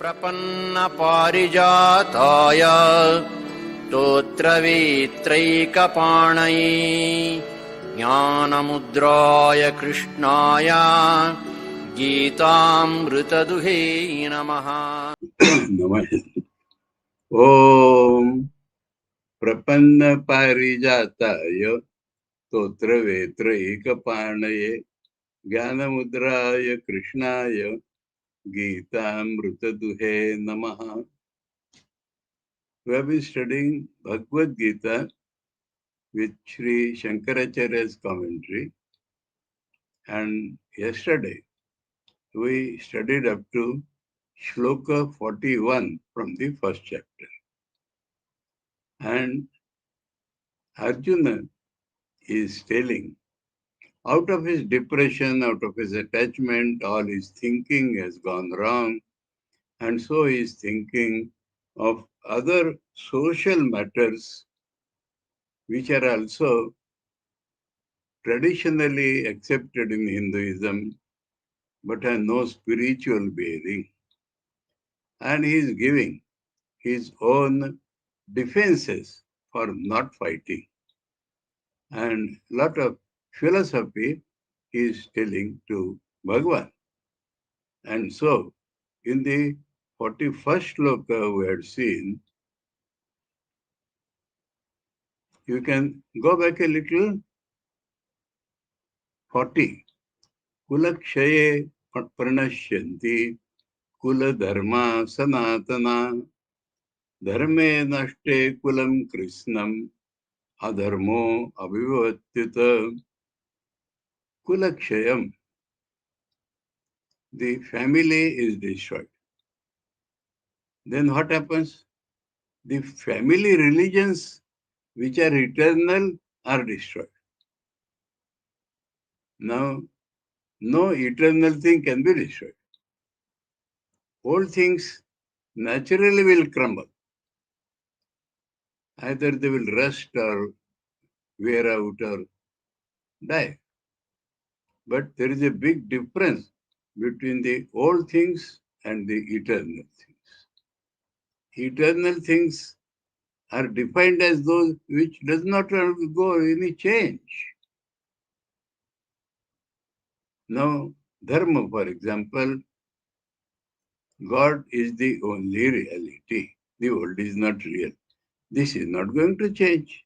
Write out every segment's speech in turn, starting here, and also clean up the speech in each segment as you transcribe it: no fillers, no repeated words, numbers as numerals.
Prapanna parijataya Totravitraikapanayi Jnanamudraya Krishnaya Gitamritaduhe Namaha. Om Prapanna parijataya Totravitraikapanaye Jnanamudraya Krishnaya Gitamritaduhe Namaha. We have been studying Bhagavad Gita with Sri Shankaracharya's commentary, and yesterday we studied up to Shloka 41 from the first chapter. And Arjuna is telling, out of his depression, out of his attachment, all his thinking has gone wrong, and so he is thinking of other social matters which are also traditionally accepted in Hinduism but have no spiritual bearing. And he is giving his own defenses for not fighting. And a lot of philosophy he is telling to Bhagavan. And so, in the 41st shloka we had seen, you can go back a little. 40. Kulakshaye pranashyanti kula dharma sanatana dharme nashte kulam krishnam adharmo abhivatyata. Kulakshayam. The family is destroyed. Then what happens? The family religions which are eternal are destroyed. Now, no eternal thing can be destroyed. Old things naturally will crumble. Either they will rust or wear out or die. But there is a big difference between the old things and the eternal things. Eternal things are defined as those which does not undergo any change. Now, dharma, for example, God is the only reality. The world is not real. This is not going to change.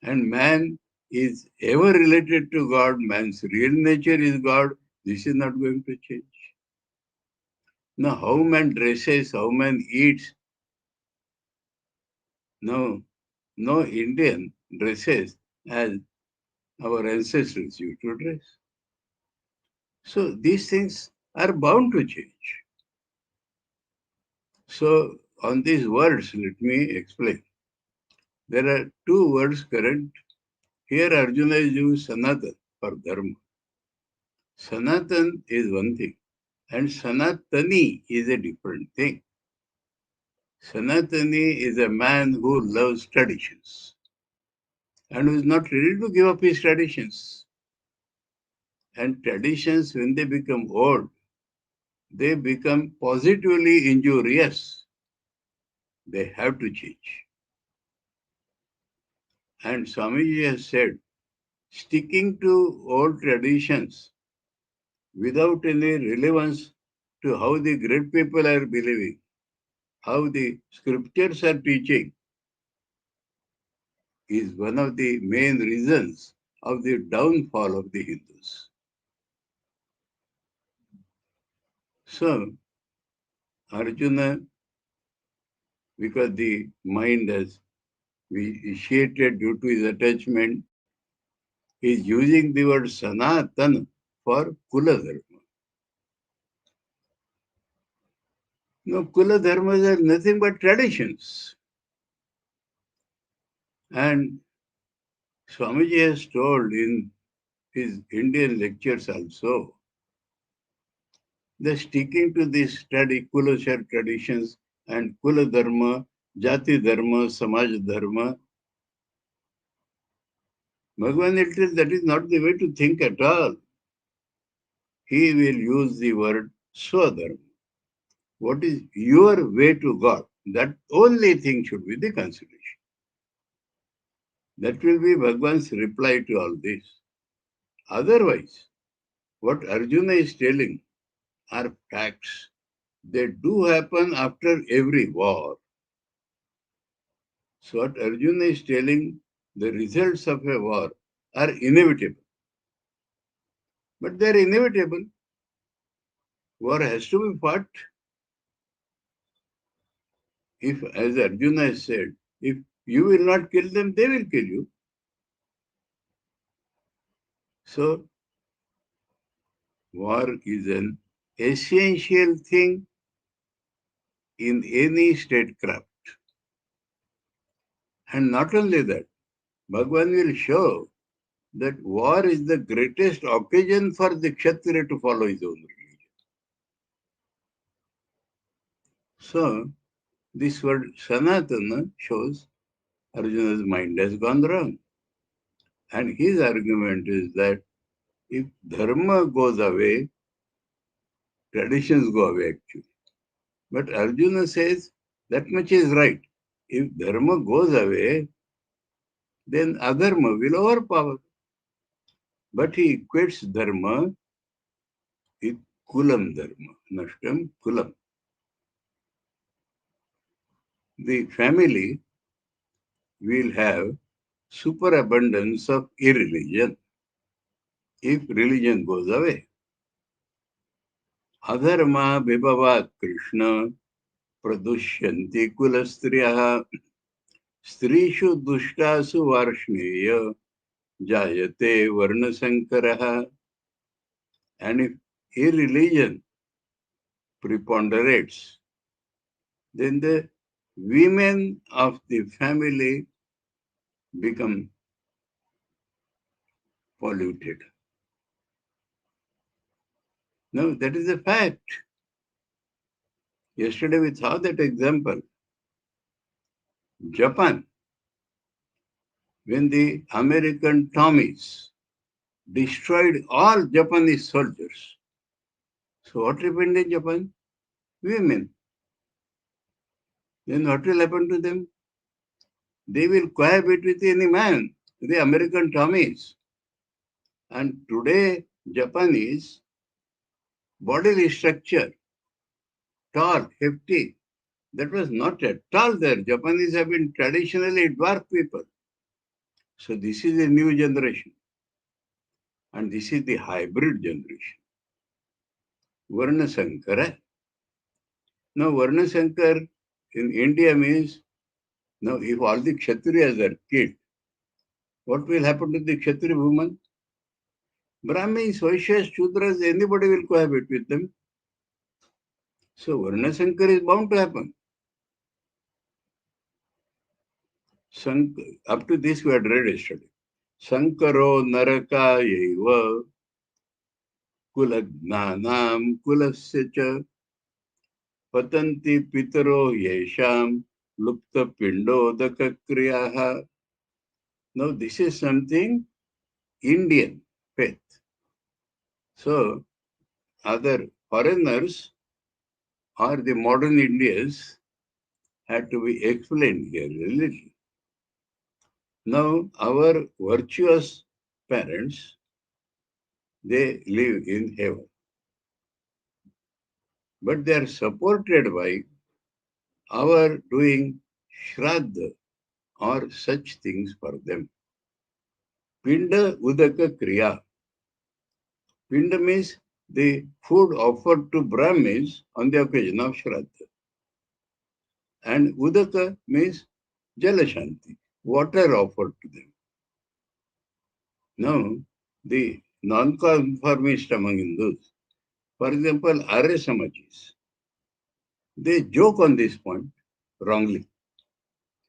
And man is ever related to God. Man's real nature is God. This is not going to change. Now, how man dresses, how man eats. No Indian dresses as our ancestors used to dress. So these things are bound to change. So on these words, let me explain. There are two words current. Here Arjuna is using Sanatan for Dharma. Sanatan is one thing, and Sanatani is a different thing. Sanatani is a man who loves traditions and who is not ready to give up his traditions. And traditions, when they become old, they become positively injurious. They have to change. And Swamiji has said, sticking to old traditions without any relevance to how the great people are believing, how the scriptures are teaching, is one of the main reasons of the downfall of the Hindus. So, Arjuna, because the mind has vitiated due to his attachment, is using the word Sanatan for Kula Dharma. No, Kula Dharmas are nothing but traditions. And Swamiji has told in his Indian lectures also that sticking to this study, Kulashar traditions and Kula Dharma, Jati Dharma, Samaj Dharma, Bhagavan tells that is not the way to think at all. He will use the word Swadharma. what is your way to God. That only thing should be the consideration. That will be Bhagwan's reply to all this. Otherwise, what Arjuna is telling are facts. They do happen after every war. So what Arjuna is telling, the results of a war are inevitable. But they are inevitable. War has to be fought. If, as Arjuna has said, if you will not kill them, they will kill you. So, war is an essential thing in any statecraft. And not only that, Bhagwan will show that war is the greatest occasion for the Kshatriya to follow his own religion. So, this word Sanatana shows Arjuna's mind has gone wrong. And his argument is that if dharma goes away, traditions go away actually. But Arjuna says that much is right. If dharma goes away, then adharma will overpower. But he equates dharma with kulam dharma, nashtam kulam. The family will have superabundance of irreligion if religion goes away. Adharma vibhavat Krishna pradushyanti kulastriyaha strishu dushtasu varshneya jayate varnasankaraha. And if irreligion preponderates, then the women of the family become polluted. No, that is a fact. Yesterday we saw that example. Japan, when the American Tommies destroyed all Japanese soldiers. So what happened in Japan? Women. Then what will happen to them? They will cohabit with any man, the American Tommies. And today, Japan is bodily structure, tall, hefty. That was not at all there. Japanese have been traditionally dwarf people. So this is a new generation. And this is the hybrid generation. Varna Sankara. Now Varna Sankar in India means, now if all the Kshatriyas are killed, what will happen to the Kshatriya woman? Brahmins, Vaishyas, Shudras, anybody will cohabit with them. So Varna Sankar is bound to happen. Up to this we had read yesterday. Sankaro naraka yeva kulagnanam kulasya cha patanti pitaro yesham lupta pindodaka kriyaha. Now this is something Indian faith. So other foreigners or the modern Indians had to be explained here a little. Now our virtuous parents, they live in heaven. But they are supported by our doing shraddha or such things for them. Pinda udaka kriya. Pinda means the food offered to Brahmins on the occasion of shraddha. And udaka means jalashanti, water offered to them. Now, the non-conformist among Hindus, for example, Arya Samajis, they joke on this point wrongly.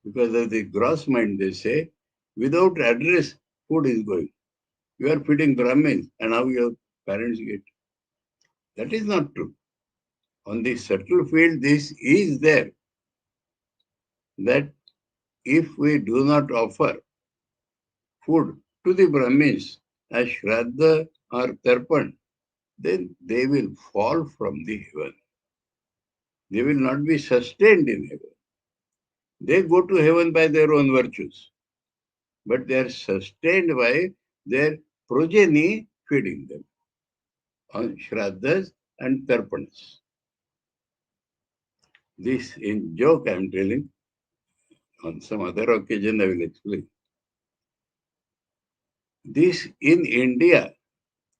Because of the gross mind, they say, without address, food is going. You are feeding Brahmins, and how your parents get. That is not true. On the subtle field, this is there. That if we do not offer food to the Brahmins as Shraddha or Tarpan, then they will fall from the heaven. They will not be sustained in heaven. They go to heaven by their own virtues, but they are sustained by their progeny feeding them on shraddhas and tarpanas. This in joke I am telling. On some other occasion I will explain. This in India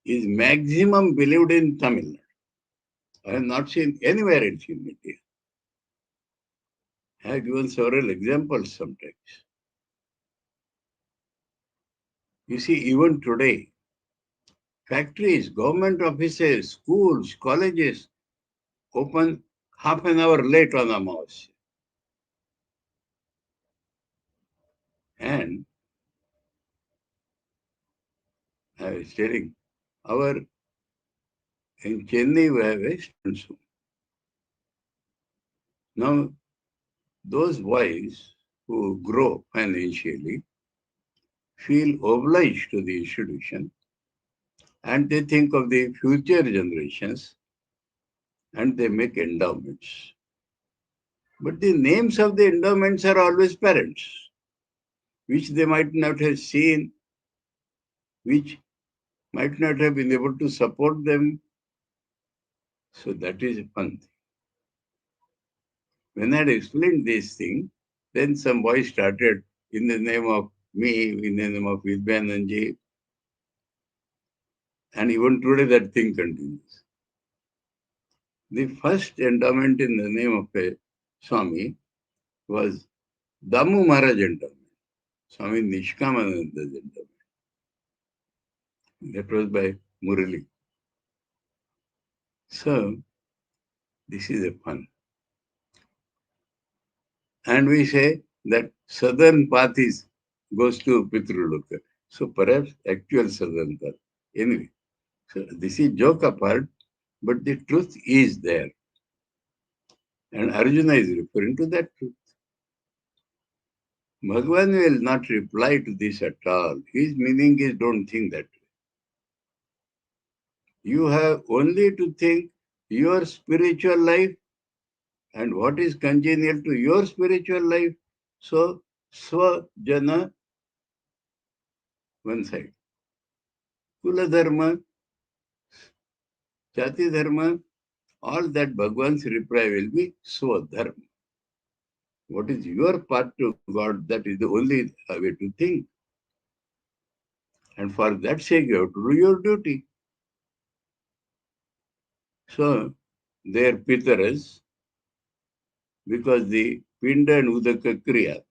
is maximum believed in Tamil Nadu. I have not seen anywhere else in India. I have given several examples sometimes. You see, even today, factories, government offices, schools, colleges open half an hour late on Amavasya. And I was telling, in Chennai we have a students' home. Now, those boys who grow financially feel obliged to the institution and they think of the future generations and they make endowments. But the names of the endowments are always parents, which they might not have seen, which might not have been able to support them. So that is a fun thing. When I had explained this thing, then some boy started in the name of me, in the name of Vivekananda, and even today that thing continues. The first endowment in the name of a Swami was Damu Maharaj endowment, Swami Nishkamananda's endowment. That was by Murali. So, this is a fun. And we say that southern path goes to Pitraloka. So perhaps actual southern path. Anyway, so this is joke apart, but the truth is there. And Arjuna is referring to that truth. Bhagavan will not reply to this at all. His meaning is don't think that way. You have only to think your spiritual life and what is congenial to your spiritual life. So, Swajana, one side. Kula Dharma, Jati Dharma, all that Bhagwan's reply will be Swadharma. What is your part to God, that is the only way to think. And for that sake, you have to do your duty. So, their Pitaras, because the Pinda and Udaka Kriya,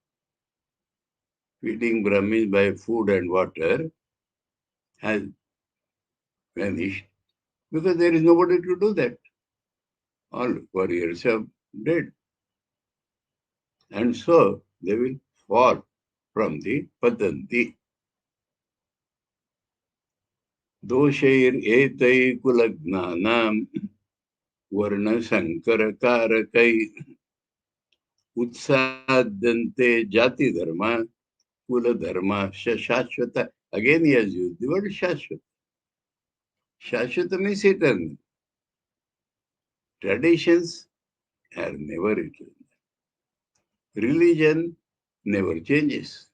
feeding Brahmins by food and water, has vanished because there is nobody to do that. All warriors have dead. And so they will fall from the Patanti. Doshair etai kulagnanam varna Shankaracharya utsadante jati dharma kula dharma shashvata. Again he has used the word shashvata. Shashvata means eternal. Traditions are never eternal. Religion never changes.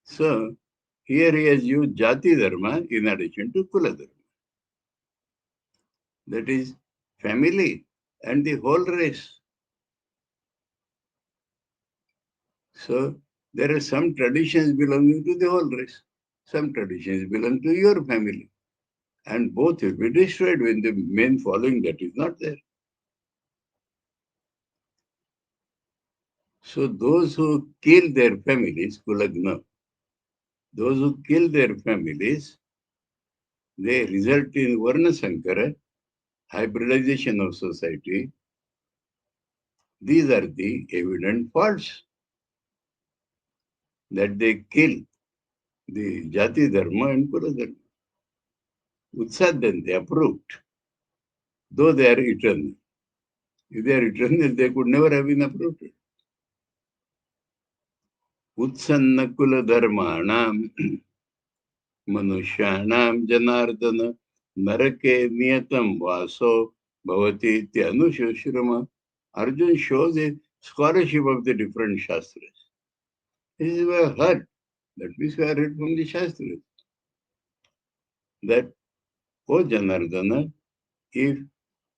So, here he has used Jati Dharma in addition to Kula Dharma. That is family and the whole race. So, there are some traditions belonging to the whole race. Some traditions belong to your family. And both will be destroyed when the main following that is not there. So, those who kill their families, Kulagna, those who kill their families, they result in Varna Sankara, hybridization of society. These are the evident faults that they kill the Jati Dharma and Kula Dharma. Utsadhan, they approved, though they are eternal. If they are eternal, they could never have been approved. Utsanna Kula Dharmanam Manushyanam Janardana Narake Niyatam Vaso Bhavati Ityanu Shoshrama. Arjun shows a scholarship of the different Shastras. This is why I heard. That means we are read from the Shastras. That, O Janardana, if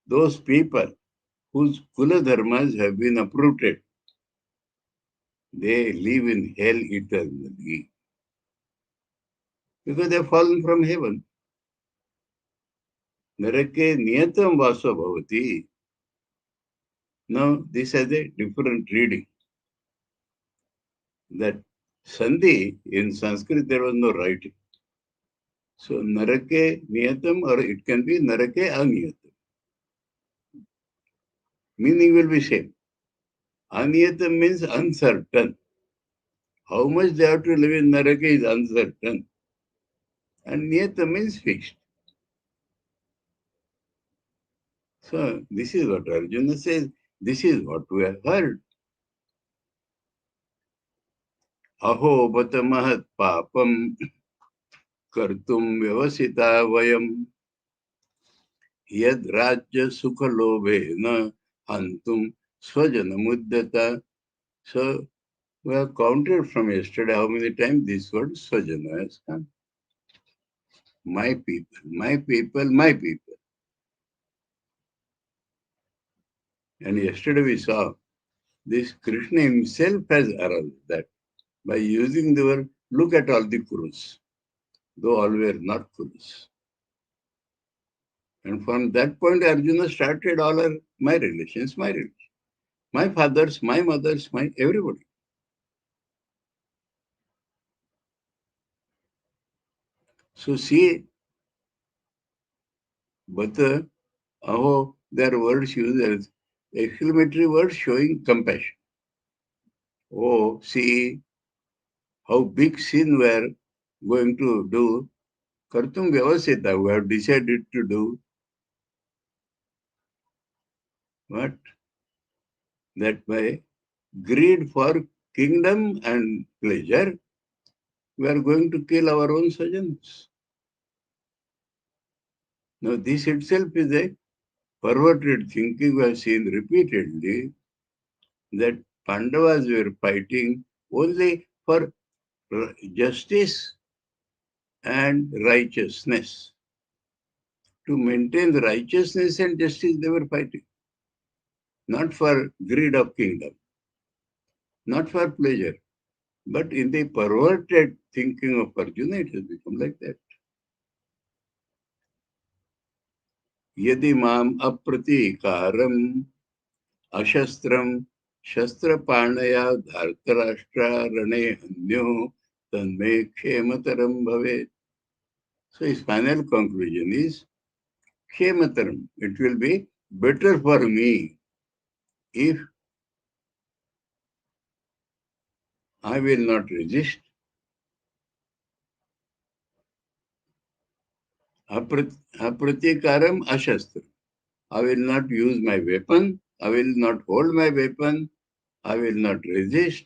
those people whose Kula Dharmas have been uprooted, they live in hell eternally. Because they have fallen from heaven. Narake niyatam vaso bhavati. Now, this has a different reading. That Sandhi, in Sanskrit, there was no writing. So, narake niyatam, or it can be narake aniyatam. Meaning will be same. Aniyatam means uncertain. How much they have to live in naraka is uncertain. And niyatam means fixed. So, this is what Arjuna says. This is what we have heard. Aho bata mahat papam kartum vyavasita vayam yad rajya sukha lobhena hantum swajana muddata. So, we have counted from yesterday how many times this word swajana has come. My people, my people, my people. And yesterday we saw this Krishna himself has aroused that by using the word, look at all the Kurus, though all were not Kurus. And from that point, Arjuna started all our, my relations, my fathers, my mothers, my everybody. So see, but how their words used as exclamatory words showing compassion. Oh, see how big sin we are going to do. Kartum Vyavasita, we have decided to do what? That by greed for kingdom and pleasure, we are going to kill our own sajans. Now, this itself is a perverted thinking. We have seen repeatedly that Pandavas were fighting only for justice and righteousness. To maintain the righteousness and justice, they were fighting. Not for greed of kingdom, not for pleasure. But in the perverted thinking of Arjuna, it has become like that. Yadi mam apratikaram ashastram shastrapanaya dhartarashtra rane anyo tanme kshemataram bhavet. So his final conclusion is kshemataram. It will be better for me if I will not resist. Apratikaram ashastram. I will not use my weapon. I will not hold my weapon. I will not resist.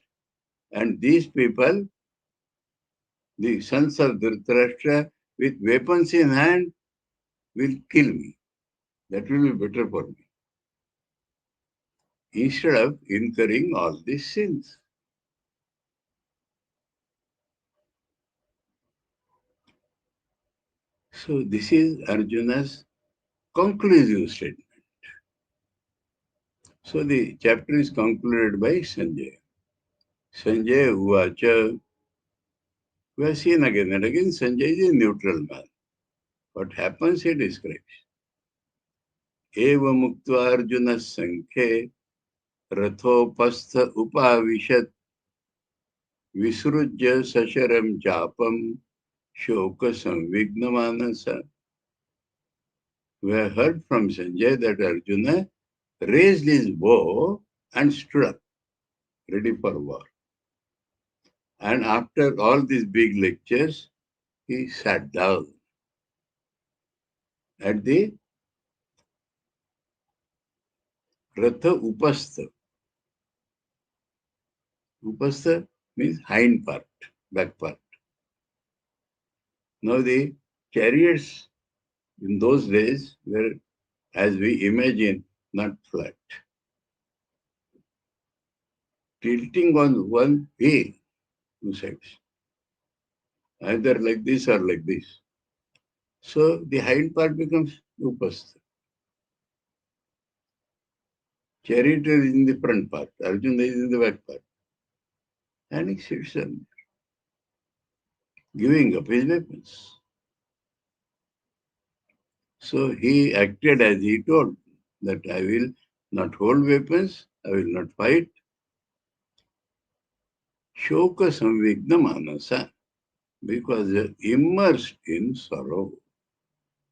And these people, the sons of Dhritarashtra, with weapons in hand, will kill me. That will be better for me. Instead of incurring all these sins. So this is Arjuna's conclusive statement. So the chapter is concluded by Sanjay. Sanjay Uvacha. We have seen again and again Sanjay is a neutral man. What happens he describes. Eva muktva Arjuna sankhe rathopastha upavishat visrujya sasharam japam shoka samvignamanasa. We have heard from Sanjay that Arjuna raised his bow and stood up, ready for war. And after all these big lectures, he sat down at the Ratha Upastha. Upastha means hind part, back part. Now the chariots in those days were as we imagine, not flat. Tilting on one way, two sides, either like this or like this. So the hind part becomes upastha. Charioteer is in the front part, Arjun is in the back part. And he sits on giving up his weapons. So he acted as he told, that I will not hold weapons, I will not fight. Shoka samvigna manasa, because immersed in sorrow.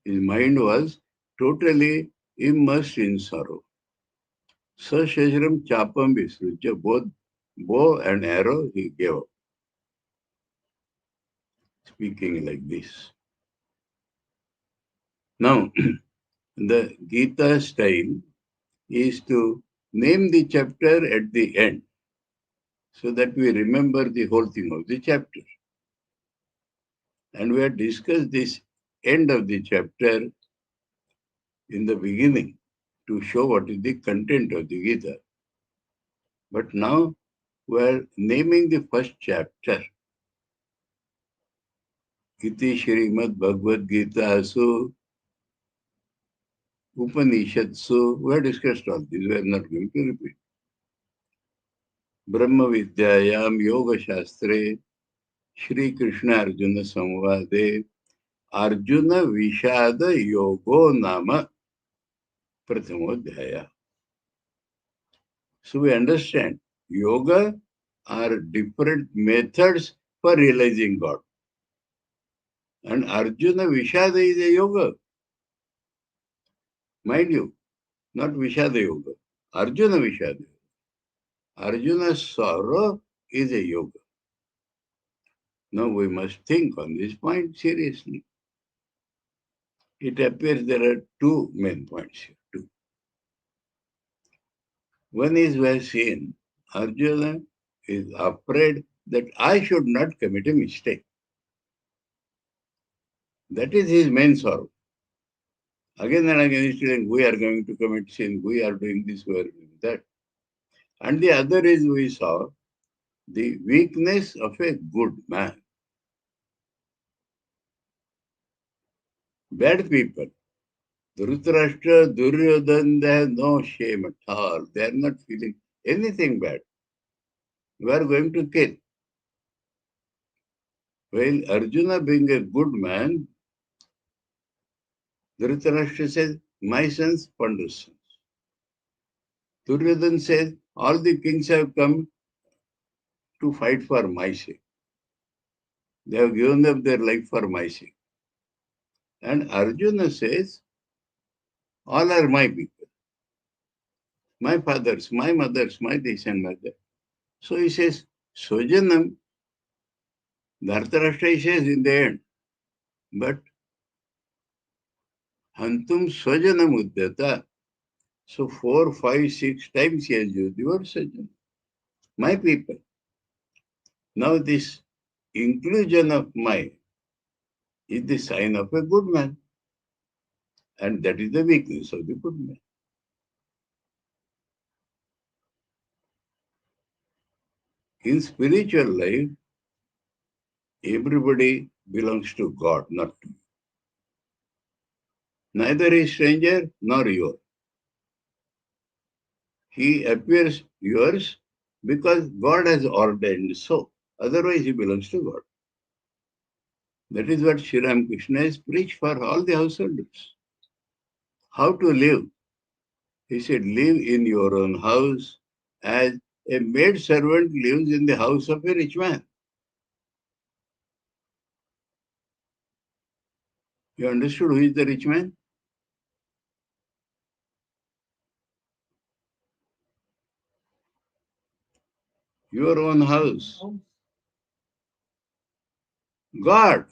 His mind was totally immersed in sorrow. Sashashram chapam visruja, both bow and arrow he gave up. Speaking like this. Now, the Gita style is to name the chapter at the end so that we remember the whole thing of the chapter. And we have discussed this end of the chapter in the beginning to show what is the content of the Gita. But now we are naming the first chapter. Iti Shrimad Bhagavad Gita Asu Upanishadsu. We have discussed all this. We are not going to repeat. Brahma Vidyayam Yoga Shastre Shri Krishna Arjuna Samvade Arjuna Vishada Yogo Nama Prathamodhyaya. So we understand yoga are different methods for realizing God. And Arjuna Vishada is a yoga. Mind you, not Vishada yoga. Arjuna Vishada. Arjuna's sorrow is a yoga. Now we must think on this point seriously. It appears there are two main points here. Two. One is we have seen Arjuna is afraid that I should not commit a mistake. That is his main sorrow. Again and again he's saying, we are going to commit sin, we are doing this, we are doing that. And the other is we saw the weakness of a good man. Bad people, Dhritarashtra, Duryodhana, they have no shame at all. They are not feeling anything bad. We are going to kill. While Arjuna being a good man, Dhritarashtra says, my sons, Pandu's sons. Duryodhana says, all the kings have come to fight for my sake. They have given up their life for my sake. And Arjuna says, all are my people. My fathers, my mothers, my this and my that. So he says, Sojanam, Dhritarashtra says in the end, but Hantum Sojanam Uddhata. So 4, 5, 6 times he has used the word Sojanam. My people. Now this inclusion of my is the sign of a good man. And that is the weakness of the good man. In spiritual life, everybody belongs to God, not to you. Neither is stranger nor yours. He appears yours because God has ordained so. Otherwise, he belongs to God. That is what Sri Ramakrishna has preached for all the householders. How to live? He said, live in your own house as a maid servant lives in the house of a rich man. You understood who is the rich man? Your own house. God.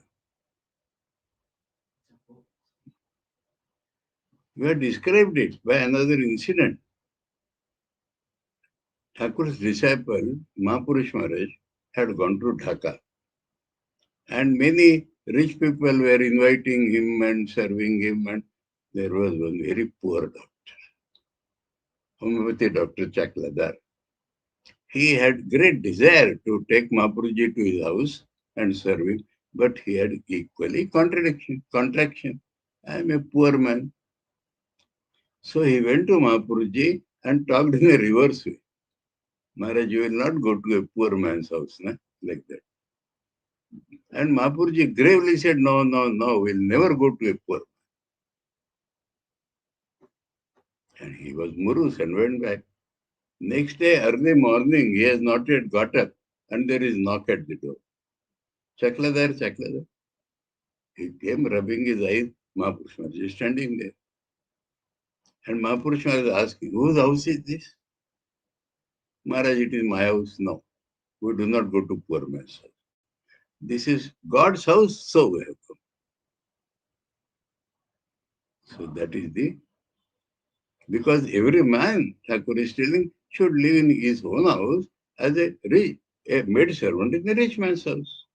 We have described it by another incident. Thakur's disciple, Mahapurush Maharaj, had gone to Dhaka. And many rich people were inviting him and serving him. And there was one very poor doctor, homeopathy doctor Chakladar. He had great desire to take Mahaprabhuji to his house and serve him, but he had equally contraction. I am a poor man. So he went to Mahaprabhuji and talked in a reverse way. Maharaj, you will not go to a poor man's house, na? Like that. And Mahaprabhuji gravely said, no, we'll never go to a poor man. And he was murus and went back. Next day, early morning, he has not yet got up and there is knock at the door. Chakladar. He came rubbing his eyes. Mahaprabhu is standing there. And Mahaprabhu is asking, whose house is this? Maharaj, it is my house. No, we do not go to poor man's house. This is God's house, so we have come. So that is because every man, Thakur is telling, should live in his own house as a maid servant in the rich man's house.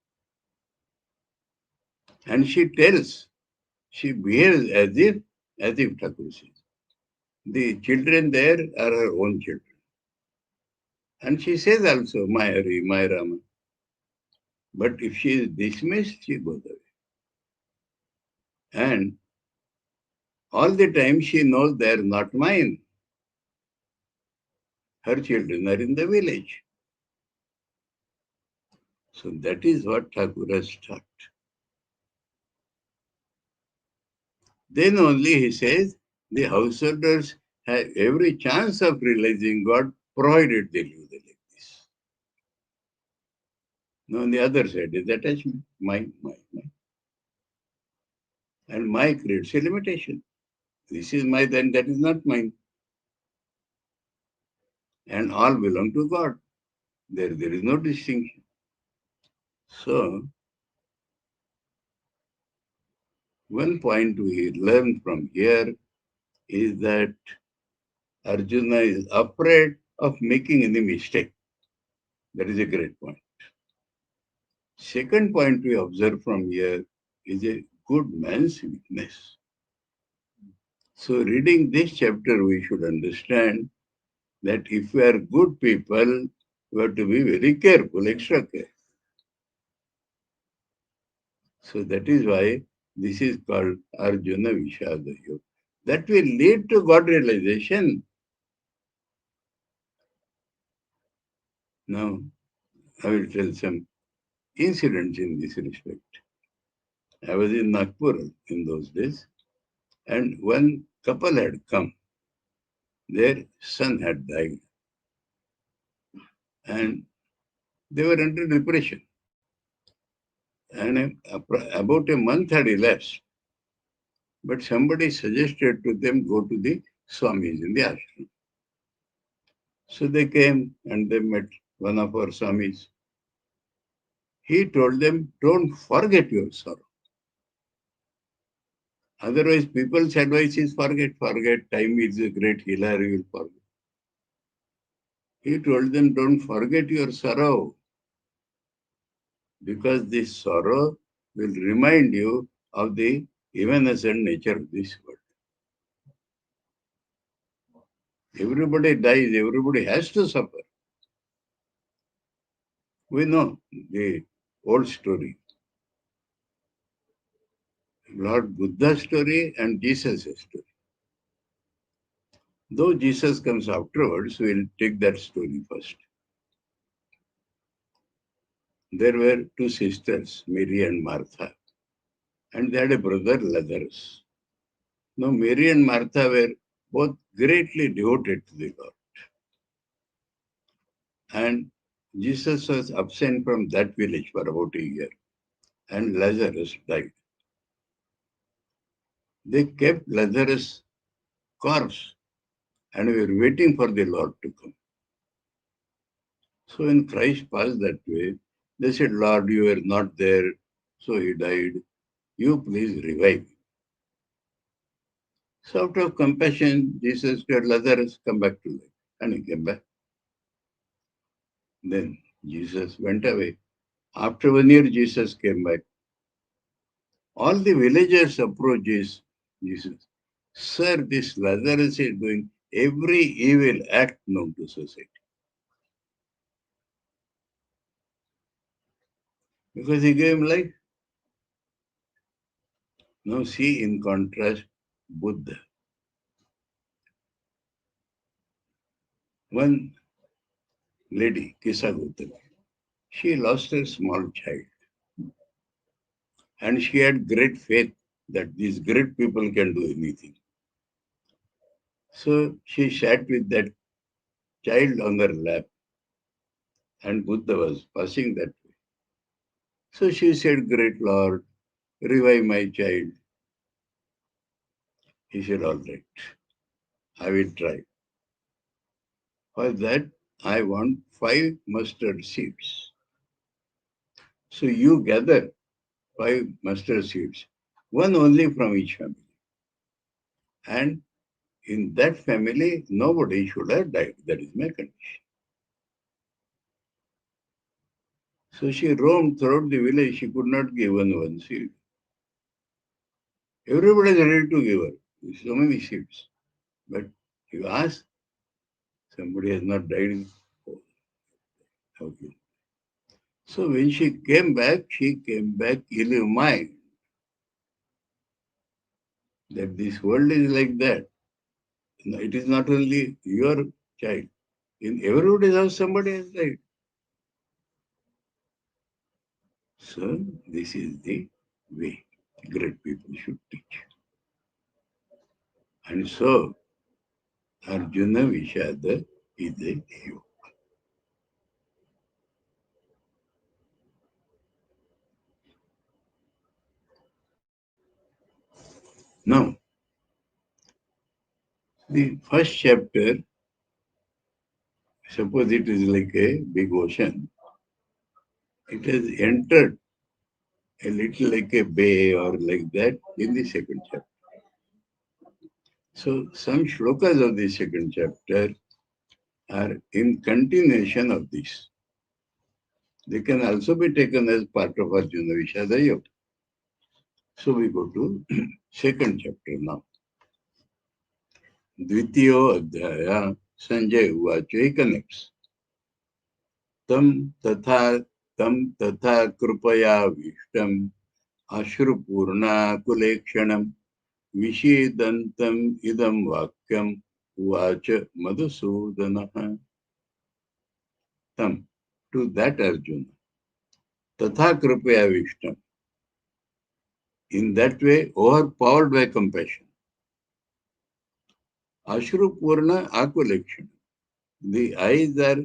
And she behaves as if Thakur says. The children there are her own children. And she says also, my Hari, my Rama. But if she is dismissed, she goes away. And all the time she knows they are not mine. Her children are in the village. So that is what Thakur has taught. Then only he says, the householders have every chance of realizing God, provided they live like this. Now on the other side is attachment, mine. And my creates a limitation. This is my, then that is not mine. And all belong to God. There is no distinction. So, one point we learn from here is that Arjuna is afraid of making any mistake. That is a great point. Second point we observe from here is a good man's weakness. So reading this chapter, we should understand that if we are good people, we have to be very careful, extra careful. So that is why this is called Arjuna Vishada Yoga. That will lead to God realization. Now, I will tell some incidents in this respect. I was in Nagpur in those days, and one couple had come. Their son had died, and they were under depression. And about a month had elapsed, but somebody suggested to them go to the Swamis in the ashram. So they came and they met one of our Swamis. He told them, don't forget your sorrow. Otherwise, people's advice is forget. Time is a great healer, you will forget. He told them, don't forget your sorrow, because this sorrow will remind you of the evanescent nature of this world. Everybody dies, everybody has to suffer. We know the old story. Lord Buddha's story and Jesus' story. Though Jesus comes afterwards, we'll take that story first. There were two sisters, Mary and Martha, and they had a brother, Lazarus. Now, Mary and Martha were both greatly devoted to the Lord. And Jesus was absent from that village for about a year, and Lazarus died. They kept Lazarus' corpse and were waiting for the Lord to come. So when Christ passed that way, they said, Lord, you were not there, so he died. You please revive him. So out of compassion, Jesus said, Lazarus, come back to life. And he came back. Then Jesus went away. After 1 year, Jesus came back. All the villagers approached Jesus. Sir, this Lazarus is doing every evil act known to society. Because he gave him life. Now see, in contrast, Buddha. One lady, Kisa Gautami, she lost her small child. And she had great faith that these great people can do anything. So she sat with that child on her lap, and Buddha was passing that way. So she said, Great Lord, revive my child. He said, All right, I will try. For that, I want 5 mustard seeds. So you gather 5 mustard seeds, one only from each family. And in that family, nobody should have died. That is my condition. So she roamed throughout the village. She could not give one seed. Everybody is ready to give her so many seeds. But you ask, somebody has not died. Oh, okay. So when she came back ill-mind that this world is like that. It is not only your child. In everybody's house, somebody has died. So this is the way great people should teach. And so Arjuna Vishada is a yoga. Now, the first chapter, suppose it is like a big ocean, it has entered a little like a bay or like that in the second chapter. So some shlokas of the second chapter are in continuation of this. They can also be taken as part of Arjuna Vishada Yoga. So we go to second chapter now. Dvitiyo Adhyaya Sanjay Uvacha, he connects. Tam tatha krupaya vishtam Ashrupurna kulekshanam Vishidantam idam vakyam Uvacha Madhusudanaha. Tam, to that Arjuna. Tatha krupaya vishtam. In that way, overpowered by compassion. Ashrupurna akulekshanam. The eyes are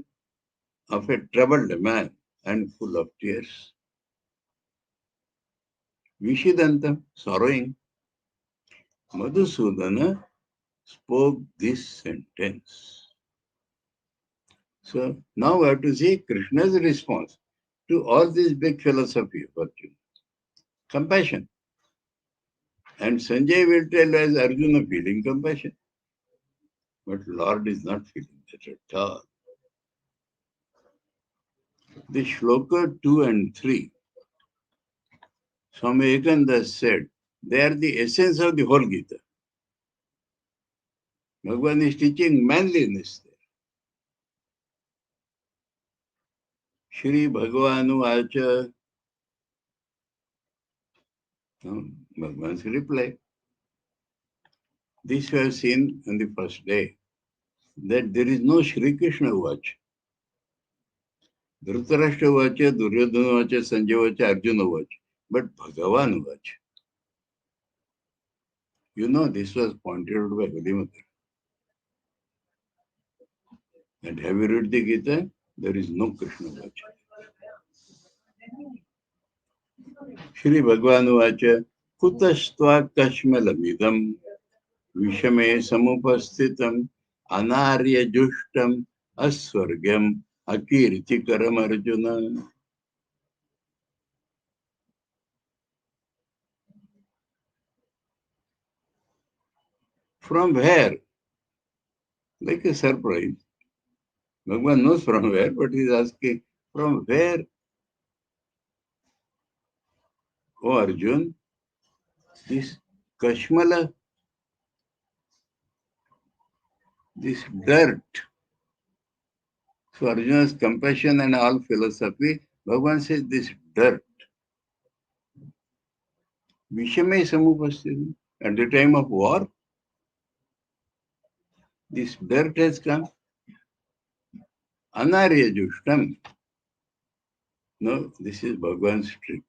of a troubled man and full of tears. Vishidantam, sorrowing. Madhusudana spoke this sentence. So now we have to see Krishna's response to all this big philosophy of Arjuna. Compassion. And Sanjay will tell as Arjuna feeling compassion. But Lord is not feeling that at all. The shloka 2 and 3, Swami Vivekananda said, they are the essence of the whole Gita. Bhagavan is teaching manliness there. Shri Bhagavanu Acha, Bhagavan's reply. This we have seen on the first day, that there is no Shri Krishna watch. Dhritarashtra Vacha, Duryodhana Vacha, Sanjay Vacha, Arjuna watch, but Bhagavan watch. You know, this was pointed out by Holy Mother. And have you read the Gita? There is no Krishna watch. Shri Bhagavan Vacha, Kutastva Kashmalamidam, Vishame Samupastitam, Anarya Jushtam, Aswargam, Akirtikaram Arjuna. From where? Like a surprise. Bhagavan knows from where, but he is asking, from where, O Arjun, this Kashmala, this dirt. So Arjuna's compassion and all philosophy, Bhagavan says this dirt. Vishame samupasthiti. At the time of war, this dirt has come. Anarya Jushtam. No, this is Bhagavan's trick.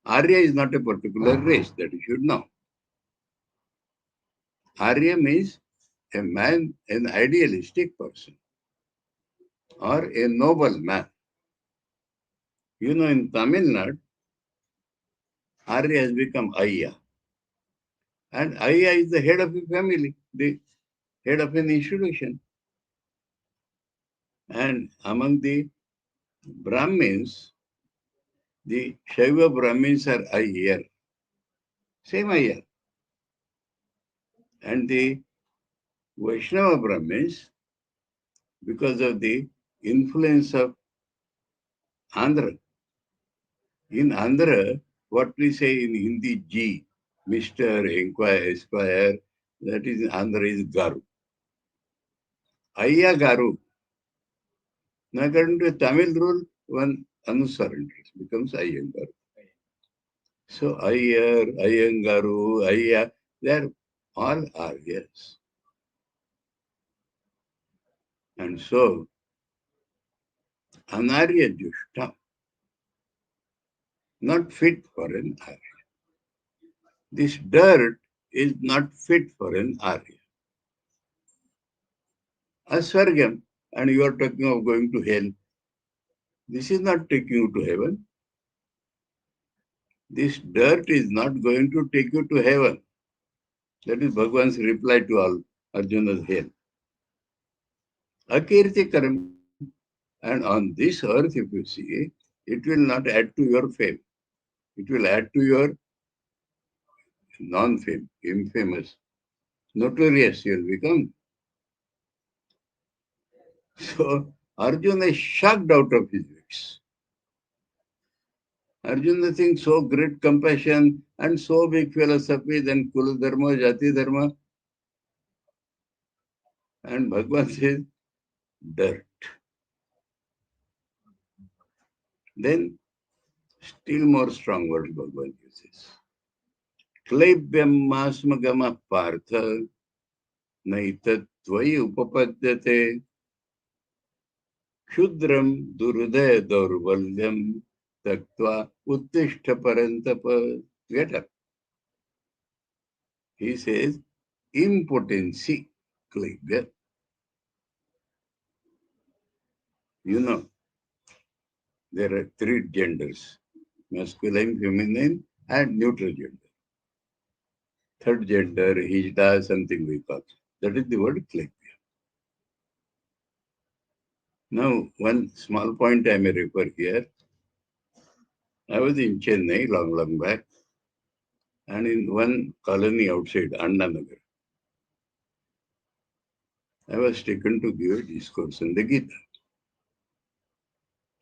Arya is not a particular race, that you should know. Arya means a man, an idealistic person, or a noble man. You know, in Tamil Nadu, Arya has become Ayya. And Ayya is the head of a family, the head of an institution. And among the Brahmins, the Shaiva Brahmins are Ayyar, same Ayyar. And the Vaishnava Brahmins, because of the influence of Andhra. In Andhra, what we say in Hindi, G, Mr., Enquire, Esquire, that is in Andhra is Garu. Ayya Garu. Now, according to Tamil rule, one Anusaran becomes Ayyangaru. So, Ayyar, Ayyangaru, Ayya, they are all Aryas. And so, Anarya Jushta, not fit for an Arya. This dirt is not fit for an Arya. Aswargam, and you are talking of going to hell. This is not taking you to heaven. This dirt is not going to take you to heaven. That is Bhagavan's reply to all Arjuna's hell. Akirtikaram. And on this earth, if you see, it will not add to your fame. It will add to your non-fame, infamous, notorious you will become. So Arjuna is shocked out of his wits. Arjuna thinks so great compassion and so big philosophy, then Kula Dharma, Jati Dharma. And Bhagavan says, dirt. Then still more strong words Bhagavan uses. Klaibyam masmagama partha naitat tvayi upapadyate Kshudram durudaya daurvalyam taktva uttishta parantapa. Get up. He says, impotency, klaibyam. You know, there are three genders, masculine, feminine, and neutral gender. Third gender, hijda, something we call. That is the word klaibyam. Now, one small point I may refer here. I was in Chennai long back, and in one colony outside Annanagar, I was taken to give a discourse on the Gita.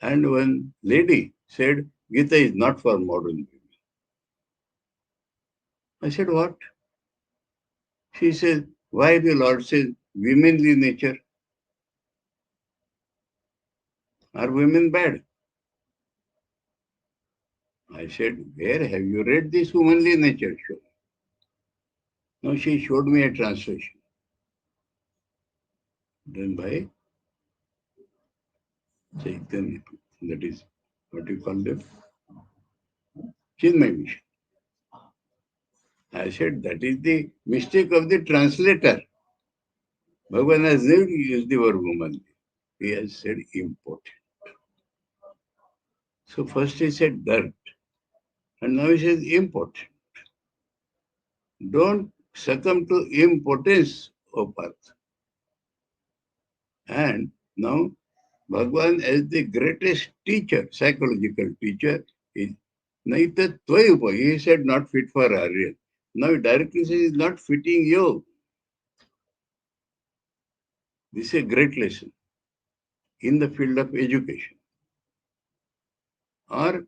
And one lady said, Gita is not for modern women. I said, what? She said, why the Lord says womanly nature? Are women bad? I said, where have you read this womanly nature? Show. No, she showed me a translation done by Chaitanya. That is what you call them. Chinmay Mission. I said, that is the mistake of the translator. Bhagavan has never used the word womanly. He has said important. So first he said dirt, and now he says important. Don't succumb to impotence, O Parth. And now Bhagavan as the greatest teacher, psychological teacher, is Naita Tvayupa. He said not fit for Aryan. Now he directly says is not fitting you. This is a great lesson in the field of education. Or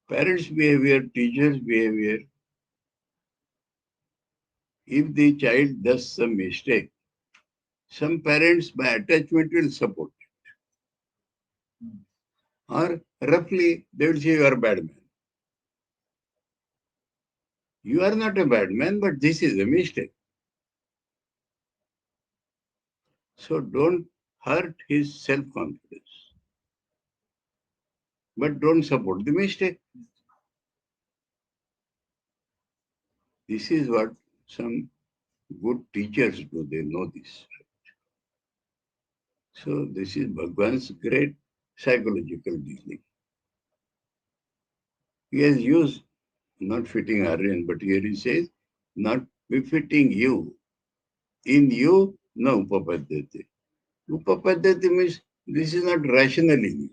parents' behavior, teachers' behavior. If the child does some mistake, Some parents by attachment will support it. Or roughly they will say you are a bad man. You are not a bad man, but this is a mistake. So don't hurt his self-confidence. But don't support the mistake. This is what some good teachers do. They know this. So this is Bhagwan's great psychological dealing. He has used not fitting Aryan, but here he says, not befitting you. In you, no upapadyate. Upapadyate means this is not rational in you.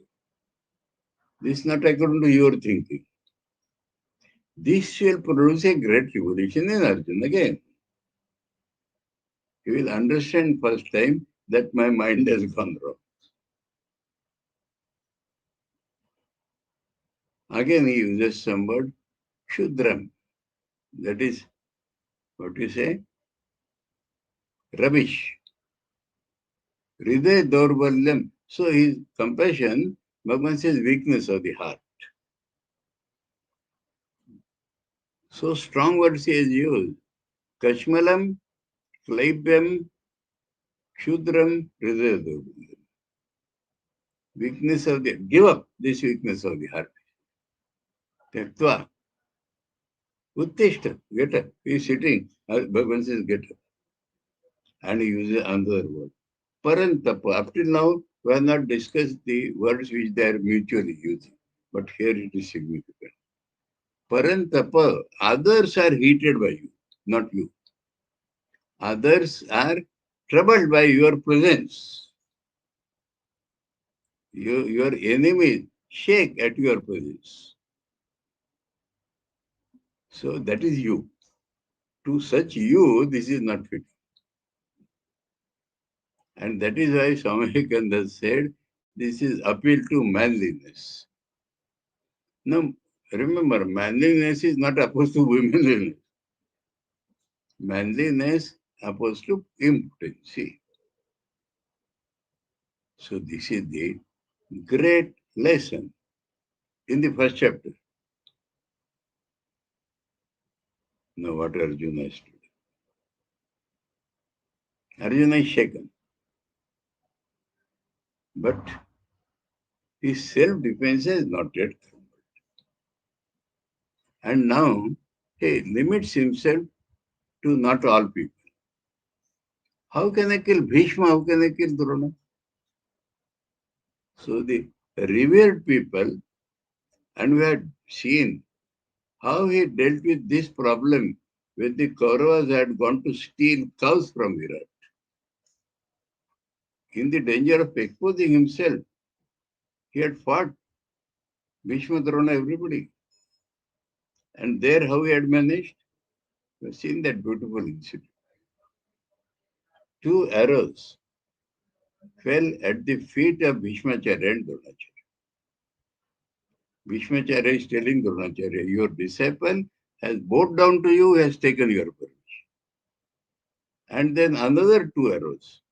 This is not according to your thinking. This will produce a great revolution in Arjun again. He will understand first time that my mind has gone wrong. Again, he uses some word, Shudram. That is, what you say? Rubbish. Hriday Daurbalyam. So his compassion, Bhagavan says weakness of the heart. So strong words he has used. Kashmalam, Klaibhyam, Shudram, Hriday Daurbalyam. Weakness of the, give up this weakness of the heart. Taktva. Uttishta, get up. He is sitting. Bhagavan says, get up. And he uses another word. Parantapa. Up till now, we have not discussed the words which they are mutually using. But here it is significant. Parantapa. Others are heated by you, not you. Others are troubled by your presence. Your enemies shake at your presence. So that is you. To such you, this is not fitting. And that is why Swami Vivekananda said, this is appeal to manliness. Now, remember, manliness is not opposed to womanliness. Manliness opposed to impotency. So this is the great lesson in the first chapter. Now what Arjuna has to do? Arjuna is shaken. But his self-defense has not yet come. And now he limits himself to not all people. How can I kill Bhishma? How can I kill Drona? So the revered people, and we had seen how he dealt with this problem when the Kauravas had gone to steal cows from Virat. In the danger of exposing himself, he had fought Bhishma, Drona, everybody. And there how he had managed? We have seen that beautiful incident. 2 arrows fell at the feet of Bhishmacharya and Dronacharya. Bhishmacharya is telling Dronacharya, your disciple has bowed down to you, has taken your permission. And then another 2 arrows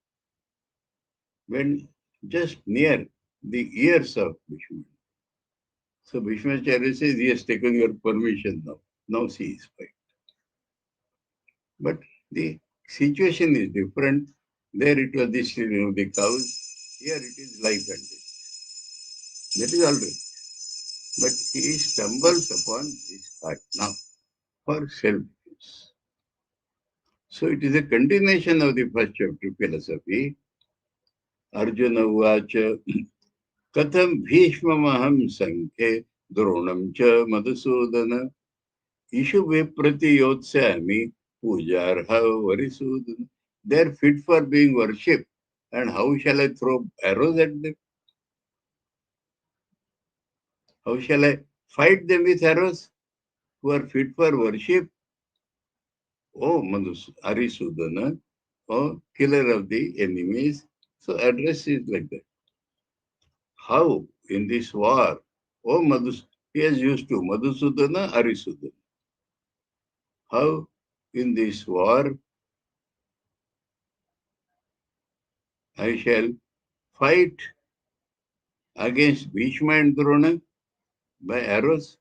went just near the ears of Bhishma. So Bhishmacharya says, he has taken your permission now. Now see his fight. But the situation is different. There it was the stealing of the cows. Here it is life and death. That is all right. But he stumbles upon this fact now for self-defense. So it is a continuation of the first chapter philosophy. Arjuna uvacha katham bhishmamaham sankhe dronam cha madhusudana ishu viprati yotsami pujarha varisudana. They are fit for being worshipped. And how shall I throw arrows at them? How shall I fight them with arrows who are fit for worship? Oh, Arisudana, oh, killer of the enemies. So address is like that. How in this war, oh, he has used to Madhusudana, Arisudana. How in this war I shall fight against Bhishma and Drona by arrows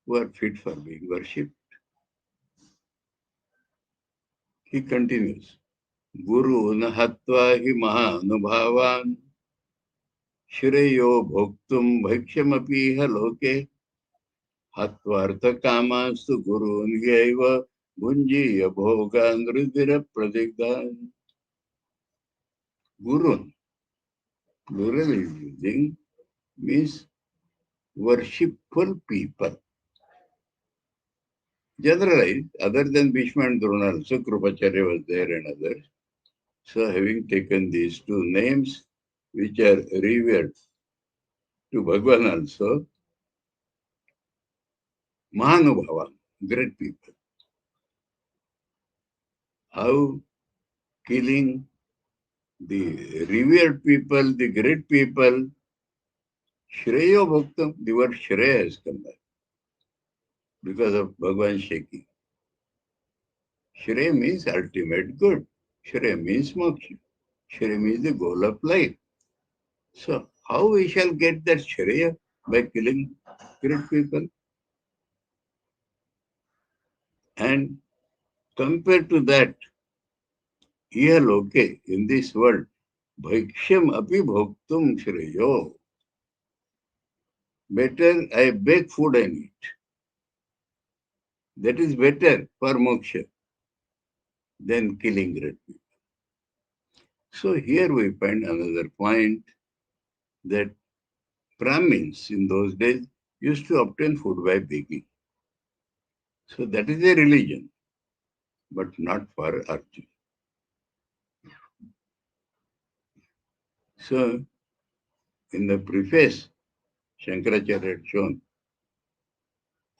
who are fit for being worshipped. He continues, Guru nahatva hi mahanubhavan shreyo bhoktum bhakshamapi haloke hatvartha kamastu gurun yaiva bhunjiya bhogan rudira pradigdan. Gurun, plural is using, means worshipful people. Generalized, other than Bhishma and Drona, also Krupacharya was there and others. So having taken these two names, which are revered to Bhagwan also, Mahanubhavan, great people. How killing the revered people, the great people, Shreyo Bhaktam, the word Shreya has come back because of Bhagwan shaking. Shreya means ultimate good. Shreya means moksha. Shreya means the goal of life. So how we shall get that Shreya? By killing great people. And compared to that, Ihaloke, in this world, Bhaksham api bhoktum shreyo. Better I beg food and eat. That is better for moksha than killing great people. So here we find another point that Brahmins in those days used to obtain food by begging. So that is a religion, but not for Arjun. So in the preface, Shankaracharya had shown,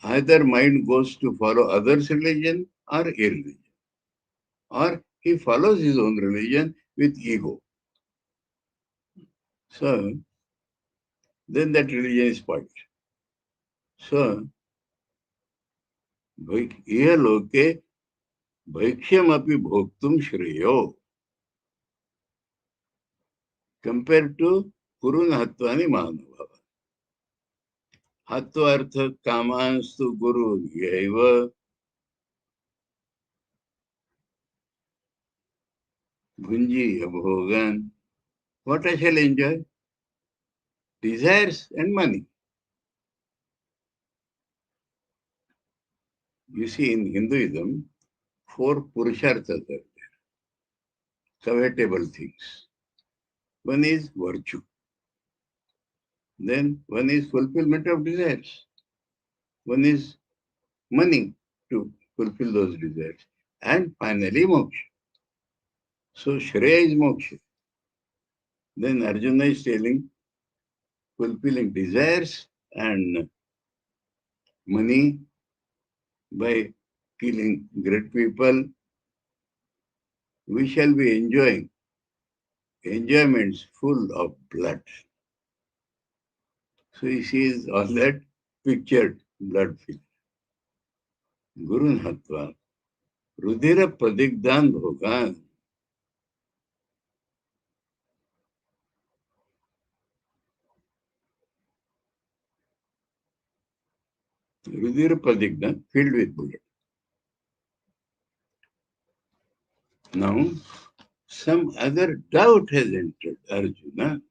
either mind goes to follow others' religion or irreligion, or he follows his own religion with ego. So then that religion is spoiled. So, ihaloke bhaksham api bhoktum shreyo. Compared to Kurun Hatvani Mahanubhava. Hatvartha Kamanstu Guru Yaiva Bhunji Abhogan. What I shall enjoy? Desires and money. You see, in Hinduism, 4 Purusharthas are there. Covetable things. One is virtue. Then one is fulfillment of desires. One is money to fulfill those desires. And finally, moksha. So, Shreya is moksha. Then Arjuna is telling, fulfilling desires and money by killing great people, we shall be enjoying enjoyments full of blood. So he sees all that pictured blood filled. Gurun Hatva, Rudira Pradigdan Bhogan. Rudira Pradigdan filled with blood. Now, some other doubt has entered Arjuna.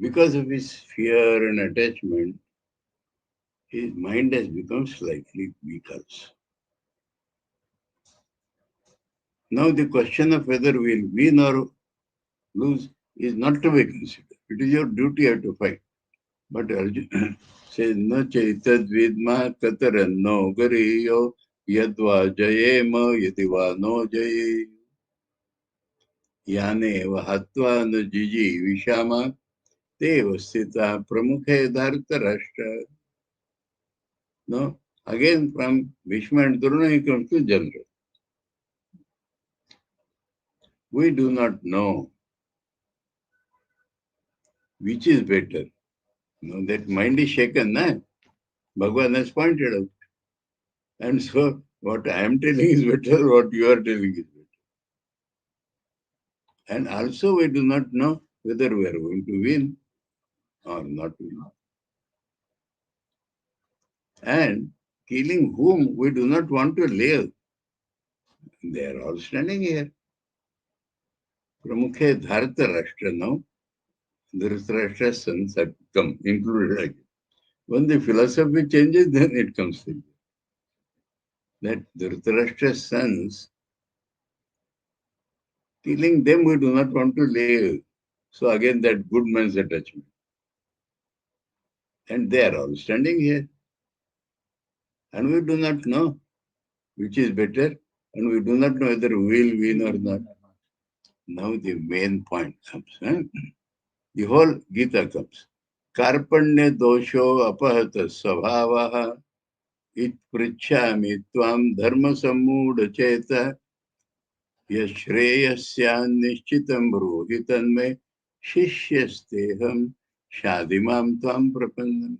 Because of his fear and attachment, his mind has become slightly weak also. Now the question of whether we'll win or lose is not to be considered. It is your duty you have to fight. But Arjuna says, no chaitad vidma kataranno gariyo yadva jayema yadiva no jaye yane vahatva no jiji vishama te vasita pramukhe dharta rashtra. No, again from Bhishma and Drona he comes to general. We do not know which is better. No, that mind is shaken, na? Bhagavan has pointed out. And so what I am telling is better, what you are telling is better. And also we do not know whether we are going to win or not win. And killing whom we do not want to live. They are all standing here. Pramukhe Dharta Rashtra now. Dhritarashtra's sons have come, included. When the philosophy changes, then it comes in. That Dhritarashtra's sons, killing them we do not want to live. So again that good man's attachment. And they are all standing here. And we do not know which is better, and we do not know whether we will win or not. Now the main point comes. The whole Gita comes. Karpanya dosho apahata svabhavaha it prichhami tvam dharma sammudha cheta yashreyasyan nishchitam broti tanme shishyasteham shadimam tvam prapannam.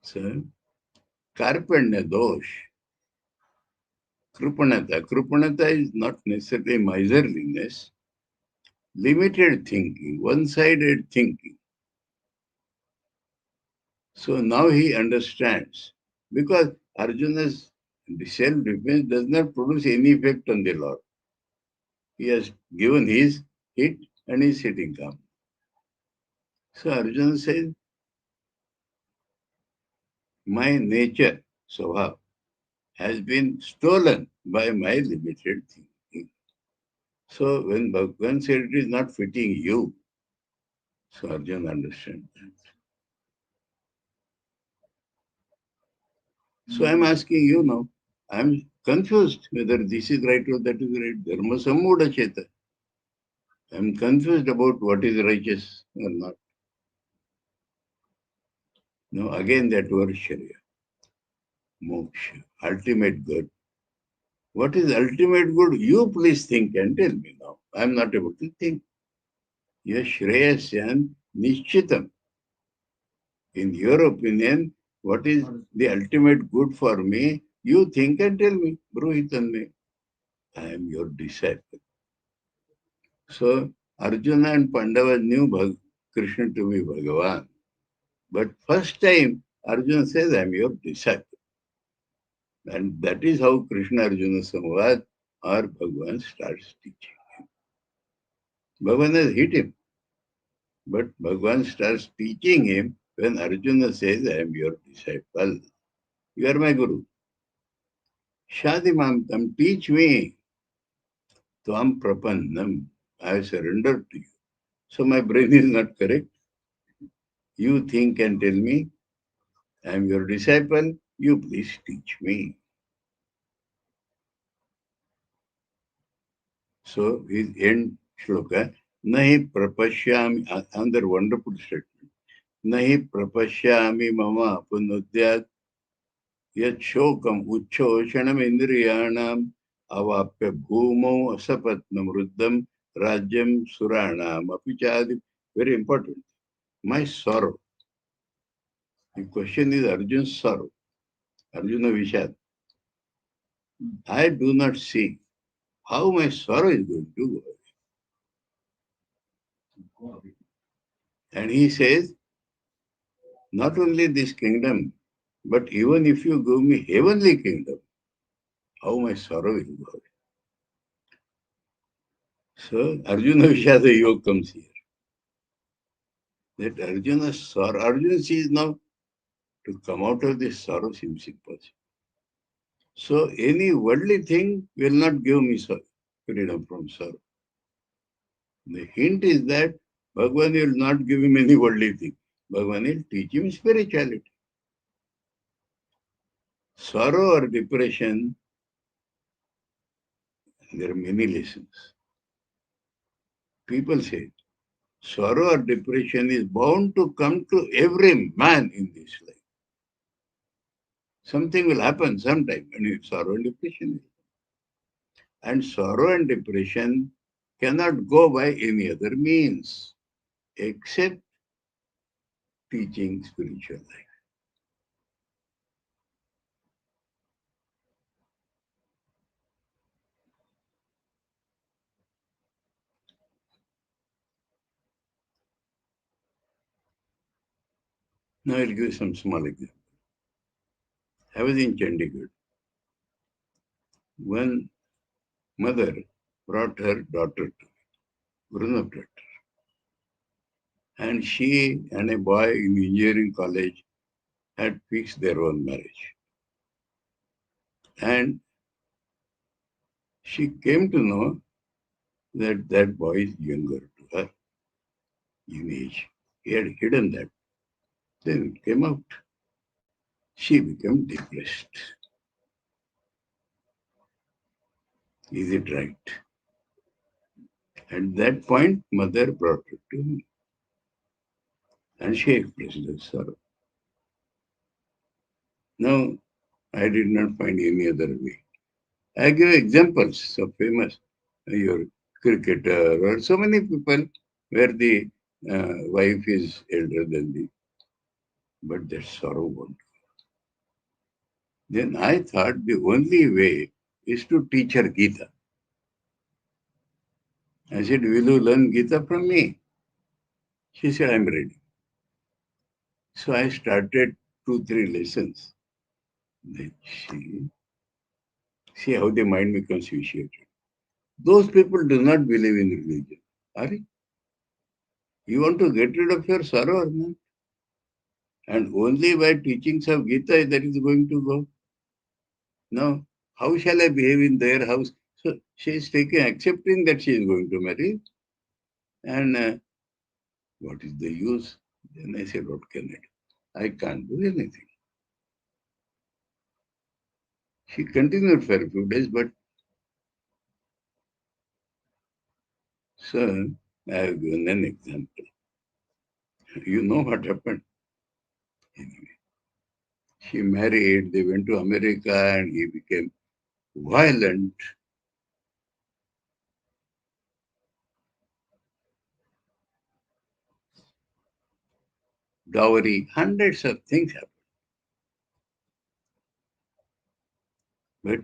So, Karpanya dosh. Krupanata. Krupanata is not necessarily miserliness. Limited thinking, one-sided thinking. So now he understands. Because Arjuna's self-defense does not produce any effect on the Lord. He has given his hit and is sitting calm. So Arjuna says, my nature, Swabhav, has been stolen by my limited thinking. So when Bhagavan said it is not fitting you, so Arjuna understands that. So I'm asking you now, I'm confused whether this is right or that is right. Dharma sammudha cheta. I'm confused about what is righteous or not. Now again that word Sharia. Moksha, ultimate good. What is ultimate good? You please think and tell me now. I'm not able to think. Yes, Shreyasyan Nishchitam. In your opinion, what is the ultimate good for me? You think and tell me. Brohitanme. I am your disciple. So Arjuna and Pandava knew Krishna to be Bhagavan. But first time Arjuna says, I am your disciple. And that is how Krishna Arjuna Samvad or Bhagavan starts teaching him. Bhagavan has hit him. But Bhagavan starts teaching him when Arjuna says, I am your disciple. You are my guru. Shadimamtam, teach me. Tvam prapannam. I have surrendered to you. So my brain is not correct. You think and tell me. I am your disciple. You please teach me. So his end shloka, Nahi prapashyami, another wonderful statement. Nahi prapashyami mama punudyat yat shokam uchchoshanam indriyanam avapya bhumo asapatnam ruddham rajyam suranam apichadi. Very important. My sorrow. The question is Arjun's sorrow. Arjuna Vishad. I do not see how my sorrow is going to go. And he says, not only this kingdom, but even if you give me heavenly kingdom, how my sorrow will go. So Arjuna Vishada Yoga comes here. That Arjuna's sorrow, Arjuna sees now to come out of this sorrow seems impossible. So any worldly thing will not give me freedom from sorrow. The hint is that Bhagavan will not give him any worldly thing. Bhagavan will teach him spirituality. Sorrow or depression, there are many lessons. People say, sorrow or depression is bound to come to every man in this life. Something will happen sometime when sorrow and depression. And sorrow and depression cannot go by any other means except teaching spiritual life. Now I'll give some small example. I was in Chandigarh. One mother brought her daughter to me, grown-up daughter. And she and a boy in engineering college had fixed their own marriage. And she came to know that that boy is younger to her in age. He had hidden that. Then it came out. She became depressed. Is it right? At that point, mother brought it to me. And she expressed her sorrow. Now, I did not find any other way. I give examples of famous your cricketer or so many people where the wife is elder than the, but that sorrow won't. Then I thought the only way is to teach her Gita. I said, will you learn Gita from me? She said, I'm ready. So I started 2-3 lessons. Then see how the mind becomes vitiated. Those people do not believe in religion. Are you? You want to get rid of your sorrow or not? And only by teachings of Gita that is going to go. Now, how shall I behave in their house? So she is accepting that she is going to marry. And what is the use? Then I said, what can I do? I can't do anything. She continued for a few days, but so I have given an example. You know what happened? Anyway, she married, they went to America, and he became violent. Dowry, hundreds of things happened. But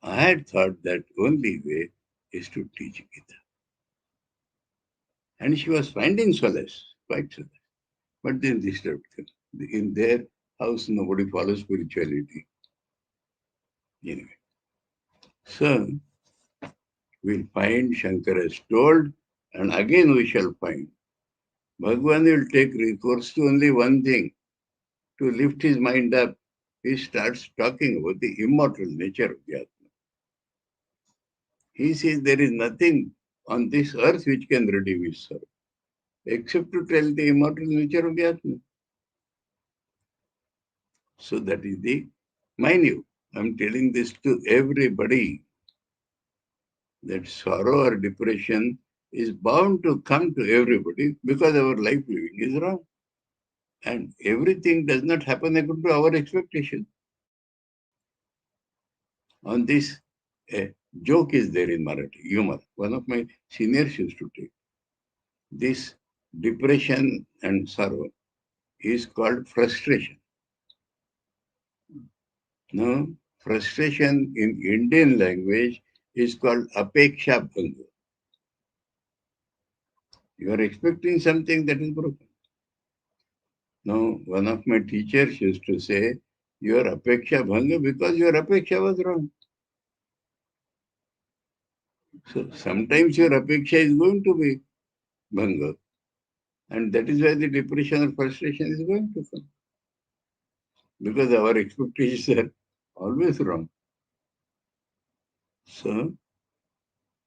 I had thought that only way is to teach Gita. And she was finding solace, quite solace. But then this started coming. In their house, nobody follows spirituality. Anyway, so we'll find Shankara is told, and again we shall find. Bhagavan will take recourse to only one thing, to lift his mind up. He starts talking about the immortal nature of the Atma. He says there is nothing on this earth which can redeem his sorrow, except to tell the immortal nature of the Atma. So that is the, mind you, I'm telling this to everybody, that sorrow or depression is bound to come to everybody because our life living is wrong. And everything does not happen according to our expectation. On this, a joke is there in Marathi, humor. One of my seniors used to take. This depression and sorrow is called frustration. Now, frustration in Indian language is called apeksha bhanga. You are expecting something that is broken. Now, one of my teachers used to say, your apeksha bhanga because your apeksha was wrong. So sometimes your apeksha is going to be bhanga. And that is why the depression or frustration is going to come. Because our expectations are always wrong. So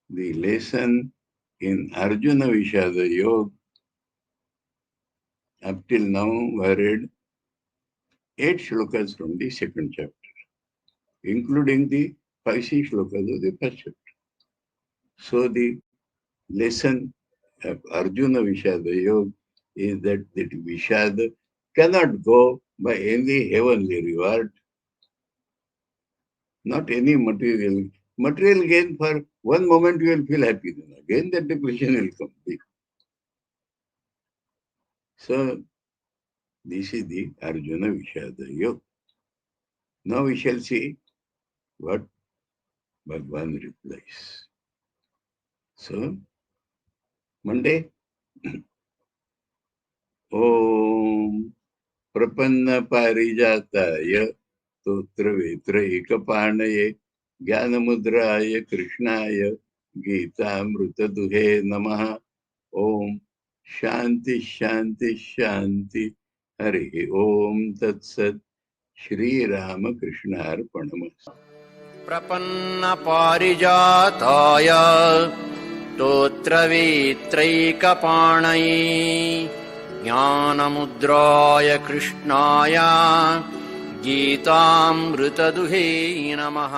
the lesson in Arjuna Vishada Yoga, up till now, I read 8 shlokas from the second chapter, including the 5-6 shlokas of the first chapter. So the lesson of Arjuna Vishada Yoga is that Vishada cannot go by any heavenly reward, not any material. Material gain for one moment you will feel happy, then again that depression will come. So this is the Arjuna Vishada Yoga. Now we shall see what Bhagwan replies. So, Monday, Om प्रपन्न पारिजाताय स्तोत्रवेत्रैकपाणये ज्ञानमुद्राय कृष्णाय गीतामृतदुहे नमः। ओम शांति शांति शांति। हरि ओम तत्सत्। श्री रामकृष्णार्पणमस्तु। प्रपन्न पारिजाताय स्तोत्रवेत्रैकपाणये ज्ञानमुद्राय कृष्णाय गीतामृतदुहे नमः।